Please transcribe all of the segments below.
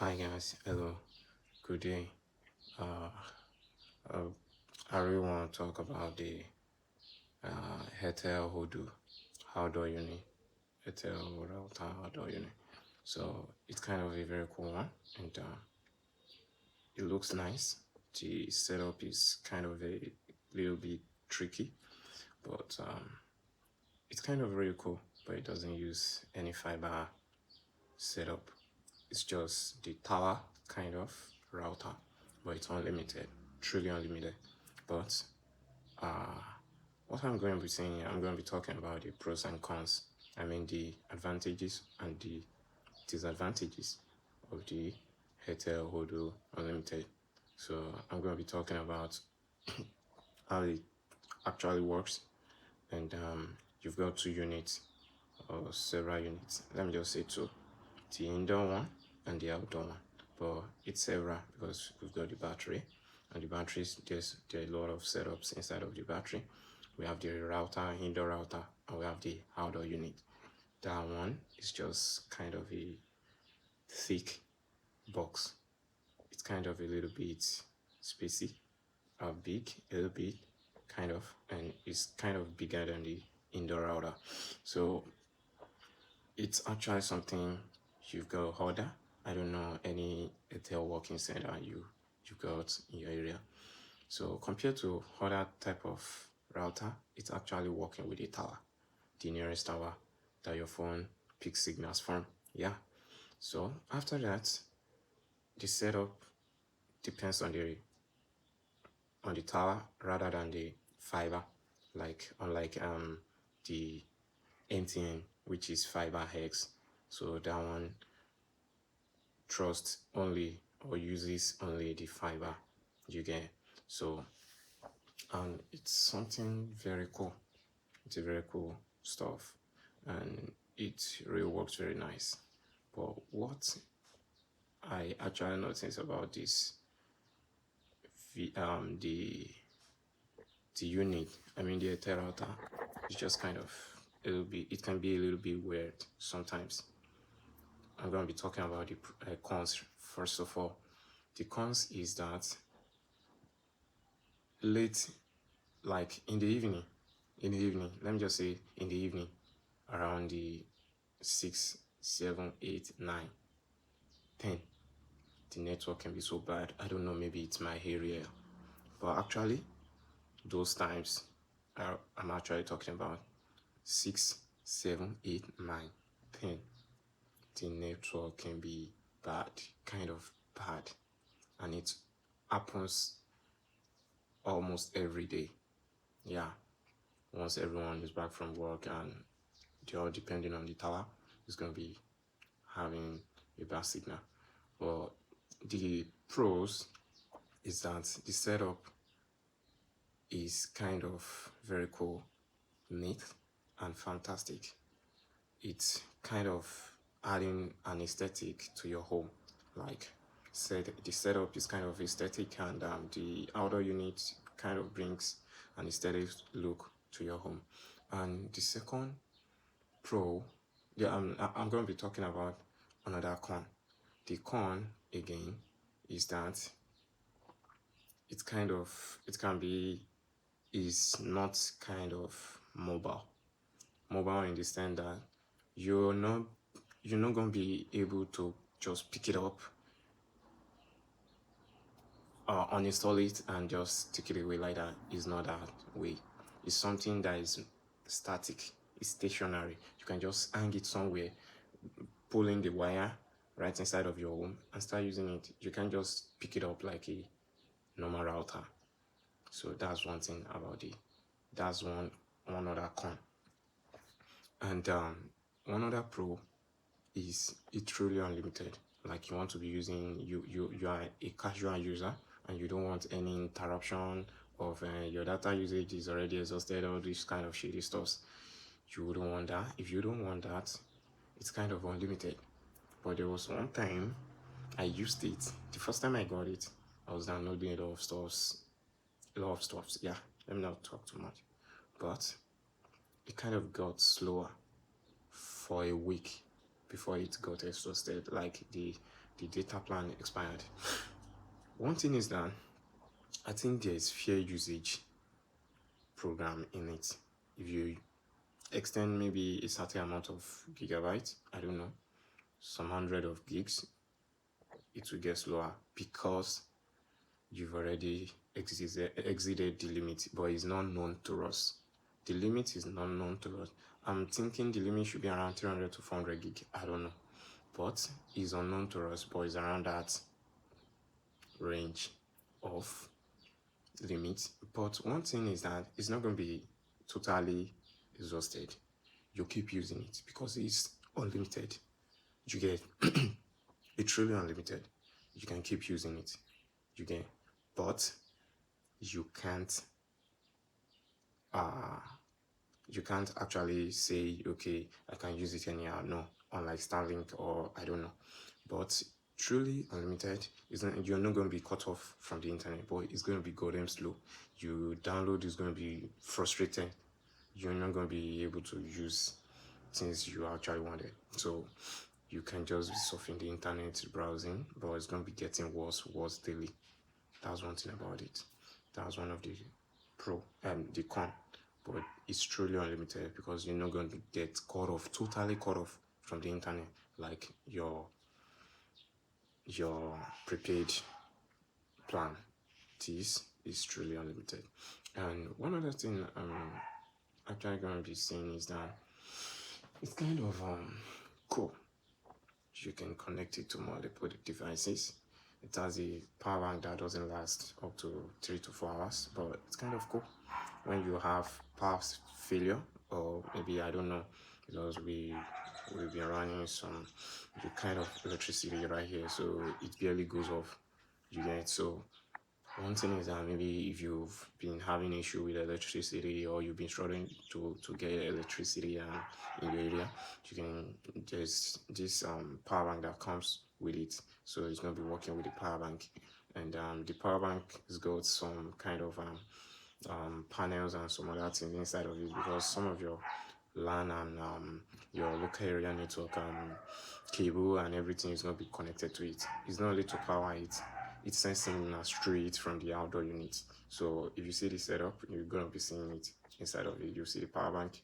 Hi guys, hello, good day. Uh, uh, I really want to talk about the Airtel ODU outdoor unit, Airtel router outdoor unit. So it's kind of a very cool one, and it looks nice. The setup is kind of a little bit tricky, but it's kind of really cool. But it doesn't use any fiber setup. It's just the tower kind of router, but it's unlimited, truly unlimited. But uh, what I'm going to be saying, I'm going to be talking about the pros and cons. I mean the advantages and the disadvantages of the Airtel ODU Unlimited. So I'm going to be talking about how it actually works, and you've got two units or several units. Let me just say two: the indoor one and the outdoor one. But it's several because we've got the battery, and the batteries, there are a lot of setups inside of the battery. We have the router, indoor router, and we have the outdoor unit. That one is just kind of a thick box. It's kind of a little bit spacey, big, a little bit, kind of, and it's kind of bigger than the indoor router. So it's actually something you've got to order. I don't know any Airtel working center you got in your area. So compared to other type of router, it's actually working with a tower, the nearest tower that your phone picks signals from. Yeah. So after that, the setup depends on the tower rather than the fiber, like unlike the MTN, which is fiber hex. So that one trusts only or uses only the fiber you get. So and it's something very cool. It's a very cool stuff, and it really works very nice. But what I actually noticed about this, the unit, I mean the Airtel router, it's just kind of it can be a little bit weird sometimes. I'm going to be talking about the cons first of all. The cons is that late, like in the evening, let me just say in the evening, around the 6, 7, 8, 9, 10, the network can be so bad. I don't know, maybe it's my area, but actually those times I'm actually talking about 6, 7, 8, 9, 10. The network can be bad, kind of bad, and it happens almost every day. Yeah, once everyone is back from work and they're all depending on the tower, it's going to be having a bad signal. But the pros is that the setup is kind of very cool, neat, and fantastic. It's kind of adding an aesthetic to your home. Like said, the setup is kind of aesthetic, and the outdoor unit kind of brings an aesthetic look to your home. And the second pro, yeah, I'm going to be talking about another con. The con again is that it can be is not kind of mobile in the sense that you're not going to be able to just pick it up, uninstall it and just take it away like that. It's not that way. It's something that is static, it's stationary. You can just hang it somewhere, pull in the wire right inside of your home and start using it. You can just pick it up like a normal router. So that's one thing about it. That's one other con. And one other pro is it's truly unlimited. Like you want to be using, you are a casual user and you don't want any interruption of your data usage is already exhausted, all these kind of shady stuff. You wouldn't want that. If you don't want that, it's kind of unlimited. But there was one time I used it. The first time I got it, I was downloading a lot of stuff. Yeah, let me not talk too much. But it kind of got slower for a week before it got exhausted. Like the the data plan expired. One thing is that I think there is fair usage program in it. If you extend maybe a certain amount of gigabytes, I don't know, some hundred of gigs, it will get slower because you've already exceeded the limit, but it's not known to us. The limit is not known to us. I'm thinking the limit should be around 300 to 400 gig. I don't know, but it's unknown to us, but it's around that range of limit. But one thing is that it's not going to be totally exhausted. You keep using it because it's unlimited. You get it's truly unlimited. You can keep using it. You get, but you can't actually say, okay, I can use it anyhow. No, unlike Starlink or I don't know. But truly unlimited, you're not going to be cut off from the internet, but it's going to be goddamn slow. You download is going to be frustrating. You're not going to be able to use things you actually wanted. So you can just be surfing the internet, browsing, but it's going to be getting worse daily. That's one thing about it. That's one of the the con. But it's truly unlimited because you're not going to get totally cut off from the internet like your prepaid plan. This is truly unlimited. And one other thing I'm actually going to be saying is that it's kind of cool. You can connect it to multiple devices. It has a power bank that doesn't last up to 3 to 4 hours, but it's kind of cool when you have power failure, or maybe I don't know, because we've been running some the kind of electricity right here, so it barely goes off. You get, so one thing is that maybe if you've been having issue with electricity or you've been struggling to get electricity in your area, you can, there's this power bank that comes with it, so it's going to be working with the power bank. And the power bank has got some kind of panels and some other things inside of it, because some of your LAN and your local area network cable and everything is going to be connected to it. It's not only to power it, it's sensing straight from the outdoor unit. So if you see the setup, you're going to be seeing it inside of it. You see the power bank,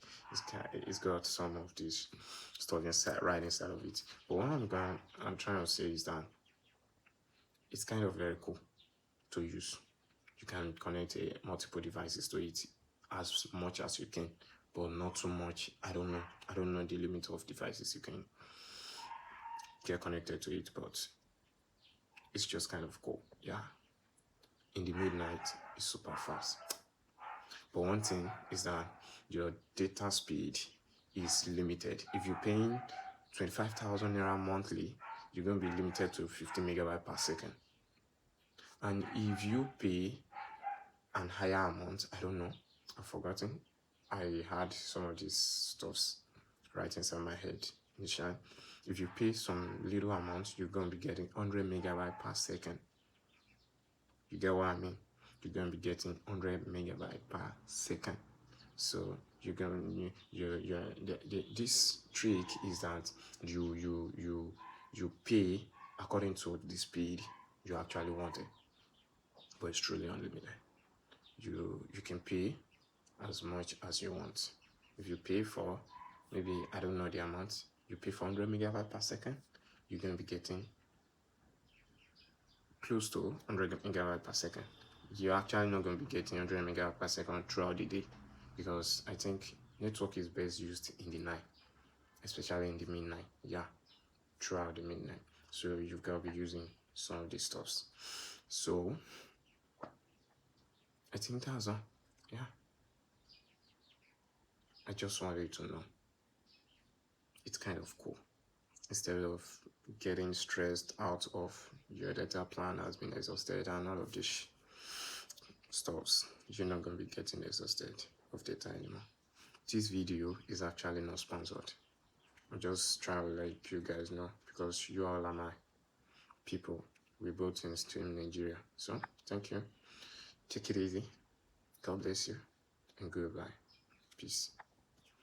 it's got some of this stuff right inside of it. But what I'm trying to say is that it's kind of very cool to use. You can connect multiple devices to it as much as you can, but not too much. I don't know the limit of devices you can get connected to it, but it's just kind of cool. Yeah, in the midnight it's super fast. But one thing is that your data speed is limited. If you're paying 25,000 naira monthly, you're going to be limited to 50 megabytes per second. And if you pay an higher amount, I don't know, I've forgotten. I had some of these stuffs right inside my head initially. If you pay some little amount, you're going to be getting 100 megabytes per second. You get what I mean? You're going to be getting 100 megabytes per second. So you're going this trick is that you pay according to the speed you actually want it, but it's truly unlimited. You can pay as much as you want. If you pay for, maybe I don't know the amount, you pay for 100 megabytes per second, you're going to be getting close to 100 megabytes per second. You're actually not going to be getting 100 megabytes per second throughout the day, because I think network is best used in the night, especially in the midnight. Yeah, throughout the midnight. So you've got to be using some of these stuffs. So I think that's all. Yeah, I just wanted you to know it's kind of cool. Instead of getting stressed out of your data plan has been exhausted and all of this stuffs, you're not going to be getting exhausted of data anymore. This video is actually not sponsored. I'm just trying to let you guys know, because you all are my people. We both in Stream Nigeria. So thank you. Take it easy. God bless you, and goodbye. Peace.